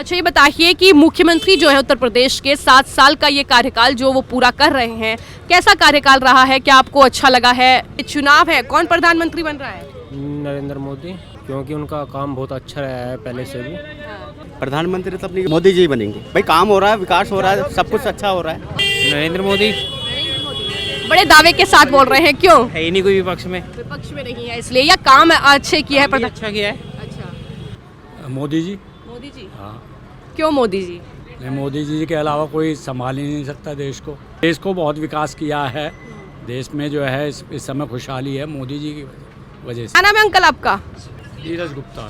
अच्छा, ये बताइए कि मुख्यमंत्री जो है उत्तर प्रदेश के 7 साल का ये कार्यकाल जो वो पूरा कर रहे हैं, कैसा कार्यकाल रहा है? क्या आपको अच्छा लगा है? चुनाव है, कौन प्रधानमंत्री बन रहा है? नरेंद्र मोदी, क्योंकि उनका काम बहुत अच्छा रहा है पहले से भी। प्रधानमंत्री तो अपनी मोदी जी बनेंगे। भाई काम हो रहा है, विकास हो रहा है, सब कुछ अच्छा हो रहा है। नरेंद्र मोदी बड़े दावे के साथ बोल रहे हैं, क्यों? है ही नहीं कोई विपक्ष में। विपक्ष में नहीं है इसलिए, या काम अच्छे किया है प्रधान? अच्छा किया है। अच्छा, मोदी जी। मोदी जी। हाँ, क्यों मोदी जी? नहीं, मोदी जी के अलावा कोई संभाल ही नहीं सकता देश को। देश को बहुत विकास किया है। देश में जो है इस समय खुशहाली है मोदी जी की वजह से। क्या नाम है अंकल आपका? नीरज गुप्ता।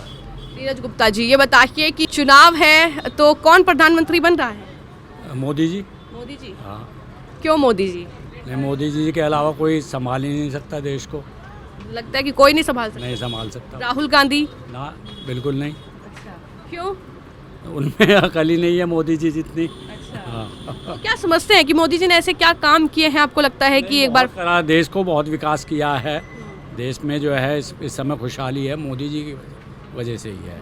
नीरज गुप्ता जी, ये बताइए कि चुनाव है तो कौन प्रधानमंत्री बन रहा है? मोदी जी। मोदी जी। हाँ, क्यों मोदी जी? नहीं, मोदी जी के अलावा कोई संभाल ही नहीं सकता देश को। लगता है कि कोई नहीं संभाल सकता। नहीं संभाल सकता। राहुल गांधी? ना, बिल्कुल नहीं। अच्छा, क्यों? उनमें अकल ही नहीं है मोदी जी जितनी। अच्छा, हाँ, तो क्या समझते हैं कि मोदी जी ने ऐसे क्या काम किए हैं, आपको लगता है कि एक बार? बहुत सारा देश को बहुत विकास किया है। देश में जो है इस समय खुशहाली है मोदी जी की वजह से ही है।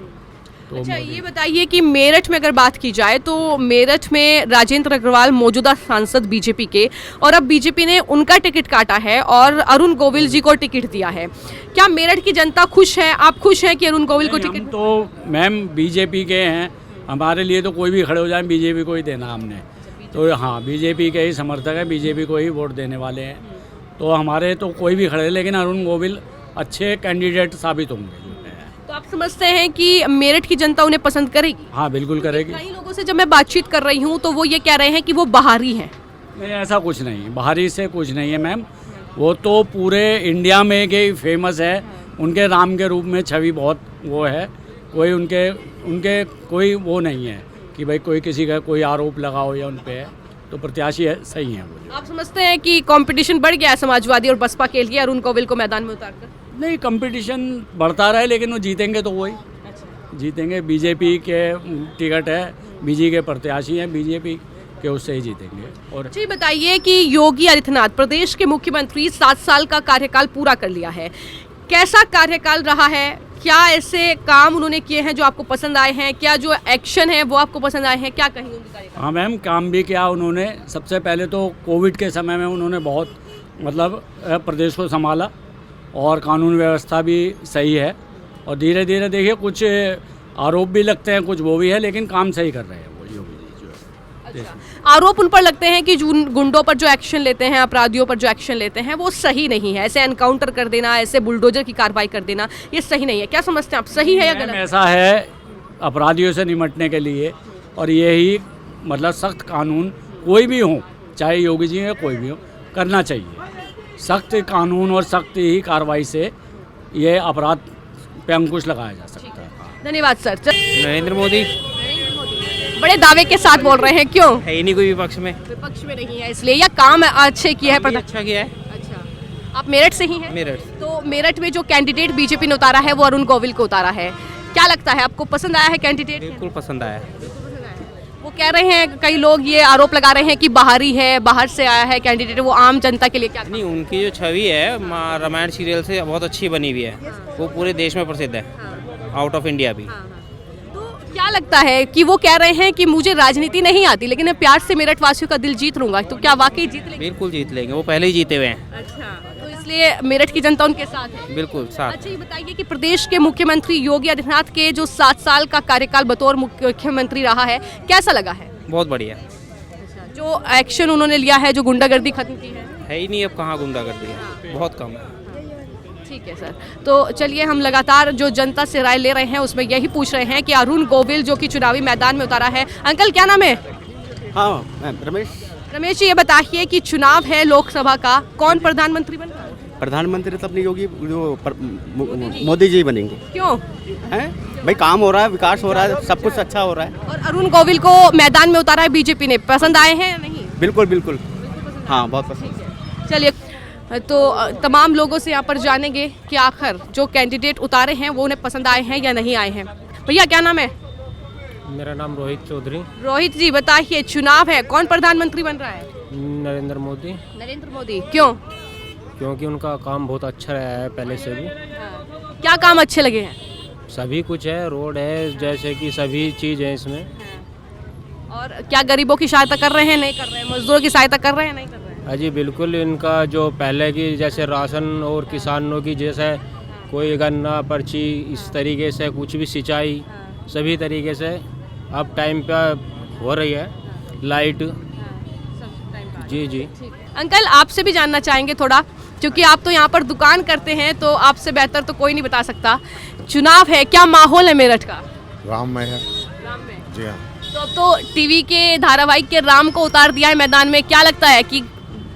तो अच्छा, मोदी- ये बताइए कि मेरठ में अगर बात की जाए तो मेरठ में राजेंद्र अग्रवाल मौजूदा सांसद बीजेपी के, और अब बीजेपी ने उनका टिकट काटा है और अरुण गोविल जी को टिकट दिया है। क्या मेरठ की जनता खुश है? आप खुश हैं कि अरुण गोविल को नहीं, हम टिकट? तो मैम बीजेपी के हैं। हमारे लिए तो कोई भी खड़े हो जाए, बीजेपी को ही देना हमने। तो हाँ, बीजेपी के ही समर्थक है, बीजेपी को ही वोट देने वाले हैं। तो हमारे तो कोई भी खड़े, लेकिन अरुण गोविल अच्छे कैंडिडेट साबित होंगे जो है। तो आप समझते हैं कि मेरठ की जनता उन्हें पसंद करेगी? हाँ, बिल्कुल करेगी। कई लोगों से जब मैं बातचीत कर रही हूँ तो वो ये कह रहे हैं कि वो बाहरी हैं। नहीं, ऐसा कुछ नहीं, बाहरी से कुछ नहीं है मैम। वो तो पूरे इंडिया में के फेमस है। उनके राम के रूप में छवि बहुत वो है। कोई उनके कोई वो नहीं है कि भाई कोई किसी का कोई आरोप लगाओ या उन पे है। तो प्रत्याशी है, सही है वो। आप समझते हैं कि कंपटीशन बढ़ गया है समाजवादी और बसपा के लिए अरुण गोविल को मैदान में उतारकर? नहीं, कंपटीशन बढ़ता रहे, लेकिन वो जीतेंगे तो वही जीतेंगे। बीजेपी के टिकट है, बीजेपी के प्रत्याशी हैं, बीजेपी के उससे ही जीतेंगे। और जी बताइए कि योगी आदित्यनाथ प्रदेश के मुख्यमंत्री 7 साल का कार्यकाल पूरा कर लिया है, कैसा कार्यकाल रहा है? क्या ऐसे काम उन्होंने किए हैं जो आपको पसंद आए हैं? क्या जो एक्शन है वो आपको पसंद आए हैं? क्या कहेंगे उनके कार्यकाल? हाँ मैम, काम भी किया उन्होंने। सबसे पहले तो कोविड के समय में उन्होंने बहुत मतलब प्रदेश को संभाला, और कानून व्यवस्था भी सही है। और धीरे धीरे देखिए कुछ आरोप भी लगते हैं, कुछ वो भी है, लेकिन काम सही कर रहे हैं वो योगी जी जो है। अच्छा, आरोप उन पर लगते हैं कि जो गुंडों पर जो एक्शन लेते हैं, अपराधियों पर जो एक्शन लेते हैं वो सही नहीं है। ऐसे एनकाउंटर कर देना, ऐसे बुलडोजर की कार्रवाई कर देना, ये सही नहीं है। क्या समझते हैं आप, सही है या मैम, गलत? ऐसा है, अपराधियों से निपटने के लिए और यही मतलब सख्त कानून कोई भी हो, चाहे योगी जी हो कोई भी हो, करना चाहिए। सख्त कानून और सख्त ही कार्रवाई से ये अपराध पे अंकुश लगाया जा सकता है। धन्यवाद सर। नरेंद्र मोदी बड़े दावे के साथ बोल रहे हैं, क्यों? है ही नहीं कोई विपक्ष में। विपक्ष में नहीं है इसलिए, या काम अच्छे किया है प्रधान? अच्छा किया है। अच्छा, आप मेरठ से ही हैं? मेरठ। तो मेरठ में जो कैंडिडेट बीजेपी ने उतारा है वो अरुण गोविल को उतारा है, क्या लगता है आपको? पसंद आया है कैंडिडेट? बिल्कुल पसंद आया। वो कह रहे हैं, कई लोग ये आरोप लगा रहे हैं कि बाहरी है, बाहर से आया है कैंडिडेट, वो आम जनता के लिए क्या? नहीं, उनकी जो छवि है रामायण सीरियल से बहुत अच्छी बनी हुई है। वो पूरे देश में प्रसिद्ध है, आउट ऑफ इंडिया भी। तो क्या लगता है कि वो कह रहे हैं कि मुझे राजनीति नहीं आती, लेकिन मैं प्यार से मेरठ वासियों का दिल जीत लूंगा, तो क्या वाकई जीत लेंगे? बिल्कुल जीत लेंगे, वो पहले ही जीते हुए हैं। अच्छा, तो इसलिए मेरठ की जनता उनके साथ है? बिल्कुल साथ। अच्छा, ये बताइए कि प्रदेश के मुख्यमंत्री योगी आदित्यनाथ के जो 7 साल का कार्यकाल बतौर मुख्यमंत्री रहा है, कैसा लगा है? बहुत बढ़िया। जो एक्शन उन्होंने लिया है, जो गुंडागर्दी खत्म की है? ही नहीं, अब कहाँ गुंडागर्दी है, बहुत कम है। ठीक है सर, तो चलिए हम लगातार जो जनता से राय ले रहे हैं उसमें यही पूछ रहे हैं कि अरुण गोविल जो कि चुनावी मैदान में उतारा है। अंकल क्या नाम है? हाँ मैम, रमेश। रमेश जी, ये बताइए कि चुनाव है लोकसभा का, कौन प्रधानमंत्री बन रहा है? प्रधानमंत्री तो अपनी योगी मोदी जी बनेंगे। क्यों? हैं? भाई काम हो रहा है, विकास हो रहा है, सब कुछ अच्छा हो रहा है। और अरुण गोविल को मैदान में उतारा है बीजेपी ने, पसंद आए हैं या नहीं? बिल्कुल बिल्कुल। हाँ, बहुत पसंद। चलिए, तो तमाम लोगों से यहाँ पर जानेंगे कि आखिर जो कैंडिडेट उतारे हैं वो उन्हें पसंद आए हैं या नहीं आए हैं। भैया क्या नाम है? मेरा नाम रोहित चौधरी। रोहित जी, बताइए चुनाव है, कौन प्रधानमंत्री बन रहा है? नरेंद्र मोदी, नरेंद्र मोदी। क्यों? क्योंकि उनका काम बहुत अच्छा रहा है पहले से भी। क्या काम अच्छे लगे हैं? सभी कुछ है, रोड है, जैसे कि सभी चीज़ है इसमें। और क्या गरीबों की सहायता कर रहे हैं, नहीं कर रहे हैं? मजदूरों की सहायता कर रहे हैं, नहीं कर रहे हैं? हाँ जी बिल्कुल, इनका जो पहले की जैसे राशन और किसानों की जैसे कोई गन्ना पर्ची इस तरीके से कुछ भी सिंचाई सभी तरीके से अब टाइम पे हो रही है। लाइट जी जी। अंकल आपसे भी जानना चाहेंगे थोड़ा, क्योंकि आप तो यहाँ पर दुकान करते हैं तो आपसे बेहतर तो कोई नहीं बता सकता। चुनाव है, क्या माहौल है मेरठ का? राम में है राम में। जी हाँ। तो अब तो टीवी के धारावाहिक के राम को उतार दिया है मैदान में, क्या लगता है कि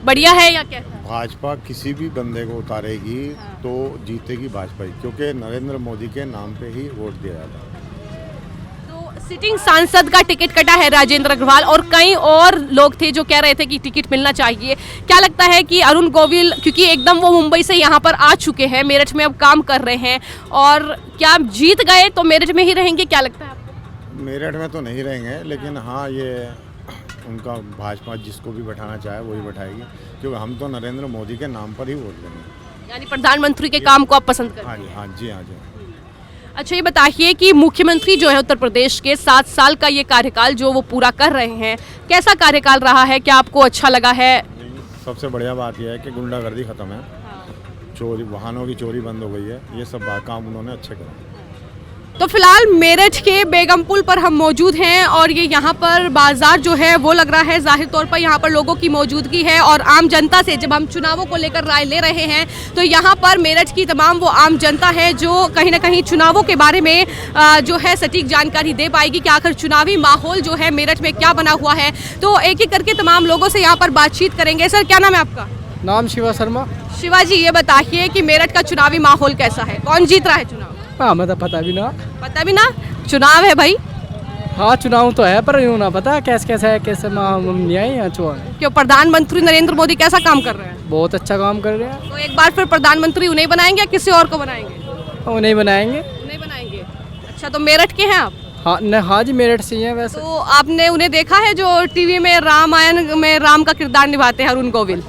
बढ़िया है या कैसा? भाजपा किसी भी बंदे को उतारेगी तो जीतेगी भाजपा ही, क्योंकि नरेंद्र मोदी के नाम पे ही वोट दिया जाता है। तो सिटिंग सांसद का टिकट कटा है राजेंद्र अग्रवाल, और कई और लोग थे जो कह रहे थे कि टिकट मिलना चाहिए। क्या लगता है कि अरुण गोविल, क्योंकि एकदम वो मुंबई से यहाँ पर आ चुके हैं, मेरठ में अब काम कर रहे हैं, और क्या जीत गए तो मेरठ में ही रहेंगे, क्या लगता है आपको? मेरठ में तो नहीं रहेंगे, लेकिन हाँ ये उनका भाजपा जिसको भी बैठाना चाहे वही बैठाएगी, क्योंकि हम तो नरेंद्र मोदी के नाम पर ही वोट देंगे। यानी प्रधानमंत्री के काम को आप पसंद करते हैं? हाँ जी हाँ जी हाँ जी। अच्छा, ये बताइए कि मुख्यमंत्री जो है उत्तर प्रदेश के 7 साल का ये कार्यकाल जो वो पूरा कर रहे हैं, कैसा कार्यकाल रहा है? क्या आपको अच्छा लगा है? सबसे बढ़िया बात यह है कि गुंडागर्दी ख़त्म है, चोरी, वाहनों की चोरी बंद हो गई है, ये सब काम उन्होंने अच्छे करे। तो फिलहाल मेरठ के बेगम पुल पर हम मौजूद हैं, और ये यहाँ पर बाजार जो है वो लग रहा है, जाहिर तौर पर यहाँ पर लोगों की मौजूदगी है, और आम जनता से जब हम चुनावों को लेकर राय ले रहे हैं तो यहाँ पर मेरठ की तमाम वो आम जनता है जो कहीं ना कहीं चुनावों के बारे में जो है सटीक जानकारी दे पाएगी कि आखिर चुनावी माहौल जो है मेरठ में क्या बना हुआ है। तो एक एक करके तमाम लोगों से यहाँ पर बातचीत करेंगे। सर, क्या नाम है आपका? नाम शिवा शर्मा। शिवाजी, ये बताइए कि मेरठ का चुनावी माहौल कैसा है, कौन जीत रहा है चुनाव? हाँ मैं तो पता भी ना। पता भी ना? चुनाव है भाई। हाँ चुनाव तो है, पर यूँ ना पता कैसे है, कैसे नहीं आए यहाँ चुनाव। क्यों, प्रधानमंत्री नरेंद्र मोदी कैसा काम कर रहे हैं? बहुत अच्छा काम कर रहे हैं। तो एक बार फिर प्रधानमंत्री उन्हें बनाएंगे या किसी और को बनाएंगे? उन्हें बनाएंगे। उन्हें बनाएंगे। अच्छा, तो मेरठ के हैं आप? हाँ न, हाँ जी मेरठ से ही हैं वैसे। तो आपने उन्हें देखा है जो टीवी में रामायण में राम का किरदार निभाते हैं, अरुण गोविल?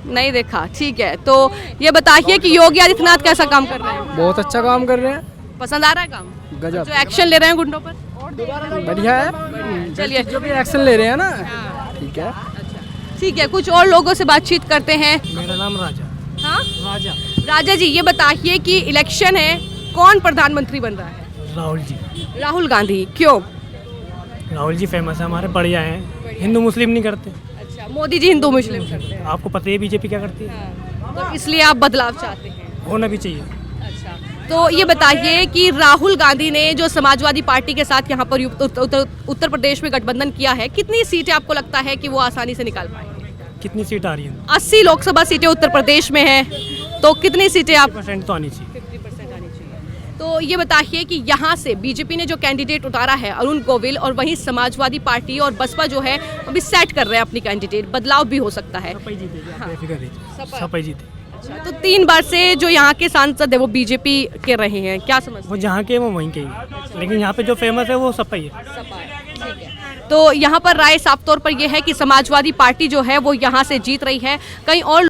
नहीं देखा, ठीक है। तो ये बताइए कि योगी आदित्यनाथ कैसा काम कर रहे हैं? बहुत अच्छा काम कर रहे हैं। पसंद आ रहा है काम? गजब। जो एक्शन ले रहे हैं गुंडों पर? बढ़िया है। चलिए, जो भी एक्शन ले रहे हैं ना, ठीक है। ठीक है, कुछ और लोगों से बातचीत करते हैं। मेरा नाम राजा। हाँ राजा। राजा जी, ये बताइए कि इलेक्शन है, कौन प्रधानमंत्री बन रहा है? राहुल जी। राहुल गांधी। क्यों? राहुल जी फेमस है, हमारे बढ़िया हैं, हिंदू मुस्लिम नहीं करते। अच्छा, मोदी जी हिंदू मुस्लिम करते हैं। आपको पता है बीजेपी क्या करती है? तो इसलिए आप बदलाव चाहते हैं? होना भी चाहिए। अच्छा, तो ये बताइए कि राहुल गांधी ने जो समाजवादी पार्टी के साथ यहाँ पर उत्तर प्रदेश में गठबंधन किया है, कितनी सीटें आपको लगता है कि वो आसानी से निकाल पाएंगे? कितनी सीट आ रही है? 80 लोकसभा सीटें उत्तर प्रदेश में हैं, तो कितनी सीटें आप? 50% तो आनी चाहिए। 50% आनी चाहिए। तो ये बताइए कि यहाँ से बीजेपी ने जो कैंडिडेट उतारा है अरुण गोविल, और वहीं समाजवादी पार्टी और बसपा जो है अभी सेट कर रहे हैं अपनी कैंडिडेट, बदलाव भी हो सकता है। सपा ही जीतेगी, आप हाँ। बेफिक्र रहिए, सपा ही जीते। अच्छा, तो 3 बार से जो यहाँ के सांसद है वो बीजेपी के रहे हैं, क्या समझते वो जहाँ के वो वहीं के ही, लेकिन यहाँ पे जो फेमस है वो सपा ही है। ठीक है। तो यहाँ पर राय साफ तौर पर यह है कि समाजवादी पार्टी जो है वो यहाँ से जीत रही है। कहीं और